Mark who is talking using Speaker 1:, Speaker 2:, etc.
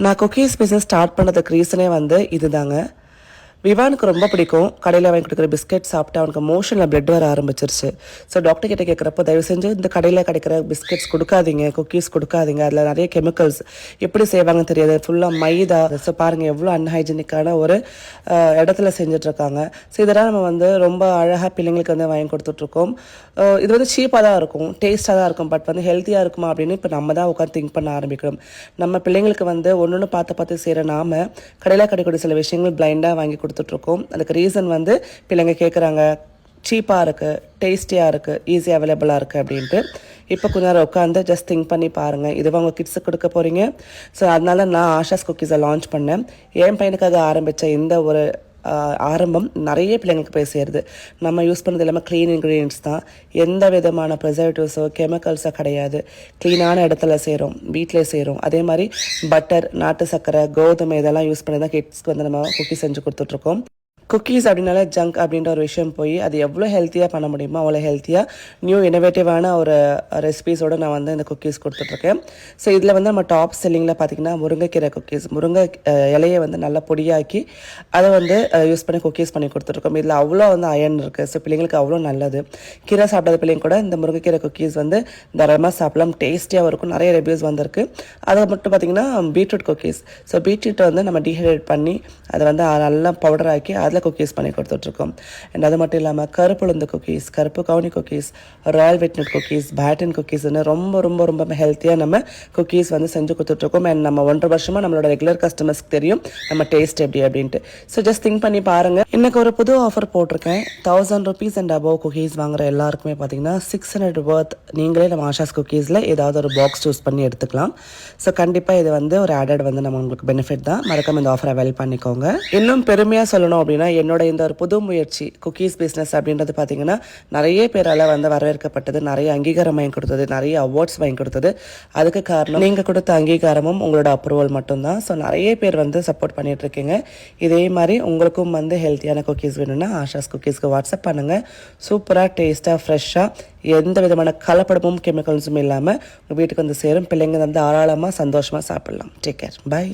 Speaker 1: நான் cookies business start பண்ணுறதுக்கு ரீசனே வந்து இதுதாங்க. விவானுக்கு ரொம்ப பிடிக்கும் கடையில் வாங்கி கொடுக்குற பிஸ்கெட் சாப்பிட்டு அவனுக்கு மோஷனில் பிளட் வர ஆரம்பிச்சிருச்சு. ஸோ டாக்டர் கிட்ட கேட்குறப்போ தயவு செஞ்சு இந்த கடையில் கிடைக்கிற பிஸ்கெட்ஸ் கொடுக்காதீங்க, குக்கீஸ் கொடுக்காதீங்க, அதில் நிறைய கெமிக்கல்ஸ் எப்படி செய்வாங்கன்னு தெரியாது, ஃபுல்லாக மைதா. ஸோ பாருங்கள் எவ்வளோ அன்ஹைஜீனிக்கான ஒரு இடத்துல செஞ்சிட்ருக்காங்க. ஸோ இதெல்லாம் நம்ம வந்து ரொம்ப அழகாக பிள்ளைங்களுக்கு வந்து வாங்கி கொடுத்துட்ருக்கோம். இது வந்து சீப்பாக தான் இருக்கும், டேஸ்ட்டாக தான் இருக்கும், பட் வந்து ஹெல்த்தியாக இருக்குமா அப்படின்னு இப்போ நம்ம தான் உட்காந்து திங்க் பண்ண ஆரம்பிக்கணும். நம்ம பிள்ளைங்களுக்கு வந்து ஒன்று பார்த்து செய்கிற நாம கடையில் கிடைக்கக்கூடிய சில விஷயங்கள் பிளைண்டாக வாங்கி கொடுத்துட்ருக்கோம். அதுக்கு ரீசன் வந்து பிள்ளைங்க கேட்குறாங்க, சீப்பாக இருக்குது, டேஸ்டியாக இருக்குது, ஈஸியாக அவைலபிளாக இருக்குது அப்படின்ட்டு. இப்போ கொஞ்ச நேரம் உட்காந்து ஜஸ்ட் திங்க் பண்ணி பாருங்கள், இதுவாக உங்கள் கிட்ஸுக்கு கொடுக்க போகிறீங்க. ஸோ அதனால நான் ஆஷாஸ் குக்கீஸை லான்ச் பண்ணேன். என் பையனுக்காக ஆரம்பித்த இந்த ஒரு ஆரம்பம் நிறைய பிள்ளைங்களுக்கு போய் சேருது. நம்ம யூஸ் பண்ணுறது எல்லாமே க்ளீன் இன்க்ரீடியன்ட்ஸ் தான், எந்த விதமான ப்ரிசர்வேட்டிவ்ஸோ கெமிக்கல்ஸோ கிடையாது. க்ளீனான இடத்துல செய்கிறோம், வீட்டிலே செய்கிறோம். அதே மாதிரி பட்டர், நாட்டு சர்க்கரை, கோதுமை இதெல்லாம் யூஸ் பண்ணி தான் கிட்ஸ்க்கு வந்து நம்ம குக்கி செஞ்சு கொடுத்துட்ருக்கோம். குக்கீஸ் அப்படின்னால ஜங்க் அப்படின்ற ஒரு விஷயம் போய் அது எவ்வளோ ஹெல்த்தியாக பண்ண முடியுமோ அவ்வளோ ஹெல்த்தியாக நியூ இனோவேட்டிவான ஒரு ரெசிபீஸோடு நான் வந்து இந்த குக்கீஸ் கொடுத்துட்ருக்கேன். ஸோ இதில் வந்து நம்ம டாப் செல்லிங்கில் பார்த்திங்கன்னா முருங்கைக்கீரை குக்கீஸ், முருங்கை இலையை வந்து நல்லா பொடியாக்கி அதை வந்து யூஸ் பண்ணி குக்கீஸ் பண்ணி கொடுத்துட்ருக்கோம். இதில் அவ்வளோ வந்து அயன் இருக்குது. ஸோ பிள்ளைங்களுக்கு அவ்வளோ நல்லது. கீரை சாப்பிடாத பிள்ளைங்க கூட இந்த முருங்கைக்கீரை குக்கீஸ் வந்து தாராளமாக சாப்பிடலாம், டேஸ்டியாகவும் இருக்கும். நிறைய ரிவ்யூஸ் வந்திருக்கு. அதை மட்டும் பார்த்திங்கன்னா பீட்ரூட் குக்கீஸ். ஸோ பீட்ரூட்டை வந்து நம்ம டீஹைட்ரேட் பண்ணி அதை வந்து நல்லா பவுடர் ஆக்கி அதில் குக்கீஸ் பண்ணி கொடுத்துட்ருக்கோம். அண்ட் அது மட்டும் இல்லாமல் கருப்புளுந்து குக்கீஸ், கருப்பு கவுனி குக்கீஸ், ராயல் வெட்நட் குக்கீஸ், பேட்டன் குக்கீஸ்ன்னு ரொம்ப ரொம்ப ரொம்ப ஹெல்த்தியாக நம்ம குக்கீஸ் வந்து செஞ்சு கொடுத்துட்ருக்கோம். அண்ட் நம்ம 1.5 வருஷமாக நம்மளோட ரெகுலர் கஸ்டமர்ஸ்க்கு தெரியும் நம்ம டேஸ்ட் எப்படி அப்படின்ட்டு. ஸோ ஜஸ்ட் திங்க் பண்ணி பாருங்கள். எனக்கு ஒரு புது ஆஃபர் போட்டிருக்கேன். 1000 rupees அண்ட் அபவ் குக்கீஸ் வாங்குற எல்லாருக்குமே பார்த்தீங்கன்னா 600 worth நீங்களே நம்ம ஆஷாஸ் குக்கீஸில் ஏதாவது ஒரு பாக்ஸ் சூஸ் பண்ணி எடுத்துக்கலாம். ஸோ கண்டிப்பாக இது வந்து ஒரு ஆடட் வந்து நம்ம உங்களுக்கு பெனிஃபிட் தான். மறக்காம இந்த ஆஃபரை அவைல் பண்ணிக்கோங்க. இன்னும் பெருமையாக சொல்லணும் அப்படின்னா என்னோட இந்த ஒரு புது முயற்சி குக்கீஸ் பிஸ்னஸ் அப்படின்றது பார்த்தீங்கன்னா நிறைய பேரால் வந்து வரவேற்கப்பட்டது, நிறைய அங்கீகாரம் வாங்கி கொடுத்தது, நிறைய அவார்ட்ஸ் வாங்கி கொடுத்தது. அதுக்கு காரணம் நீங்கள் கொடுத்த அங்கீகாரமும் உங்களோட அப்ரூவல் மட்டும்தான். ஸோ நிறைய பேர் வந்து சப்போர்ட் பண்ணிட்டு இருக்கீங்க. இதே மாதிரி உங்களுக்கும் வந்து ஹெல்த்தியான குக்கீஸ் வேணும்னா ஆஷாஸ் குக்கீஸ்க்கு வாட்ஸ்அப் பண்ணுங்கள். சூப்பராக டேஸ்ட்டாக ஃப்ரெஷ்ஷாக எந்த விதமான கலப்படமும் கெமிக்கல்ஸும் இல்லாமல் உங்கள் வீட்டுக்கு வந்து சேரும். பிள்ளைங்க வந்து தாராளமாக சந்தோஷமாக சாப்பிட்லாம். Take care, by.